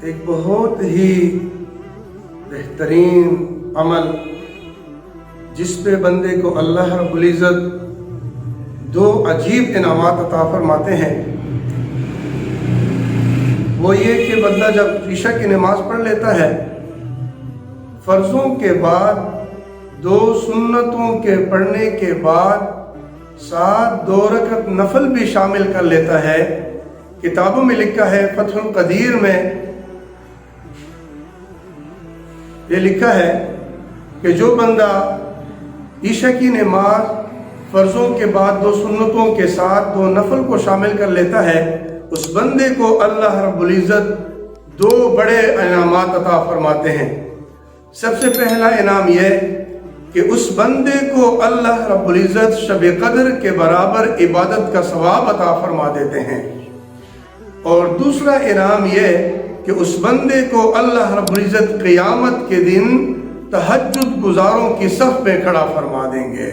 ایک بہت ہی بہترین عمل جس پہ بندے کو اللہ رب العزت دو عجیب انعامات عطا فرماتے ہیں، وہ یہ کہ بندہ جب عشاء کی نماز پڑھ لیتا ہے، فرضوں کے بعد 2 سنتوں کے پڑھنے کے بعد ساتھ 2 رکعت نفل بھی شامل کر لیتا ہے۔ کتابوں میں لکھا ہے، فتح القدیر میں یہ لکھا ہے کہ جو بندہ عشاء کی نماز فرضوں کے بعد 2 سنتوں کے ساتھ 2 نفل کو شامل کر لیتا ہے، اس بندے کو اللہ رب العزت 2 بڑے انعامات عطا فرماتے ہیں۔ سب سے پہلا انعام یہ کہ اس بندے کو اللہ رب العزت شب قدر کے برابر عبادت کا ثواب عطا فرما دیتے ہیں، اور دوسرا انعام یہ کہ اس بندے کو اللہ رب العزت قیامت کے دن تہجد گزاروں کی صف میں کھڑا فرما دیں گے۔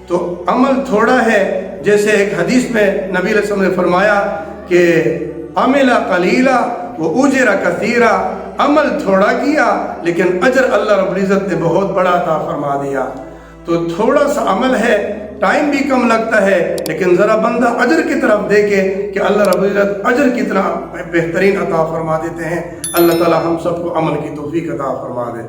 تو عمل تھوڑا ہے، جیسے ایک حدیث میں نبی علیہ السلام نے فرمایا کہ عمل قلیلا واجر کثیرا، عمل تھوڑا کیا لیکن اجر اللہ رب العزت نے بہت بڑا عطا فرما دیا۔ تو تھوڑا سا عمل ہے، ٹائم بھی کم لگتا ہے، لیکن ذرا بندہ اجر کی طرف دیکھے کہ اللہ رب العزت اجر کتنا بہترین عطا فرما دیتے ہیں۔ اللہ تعالی ہم سب کو عمل کی توفیق عطا فرما دے۔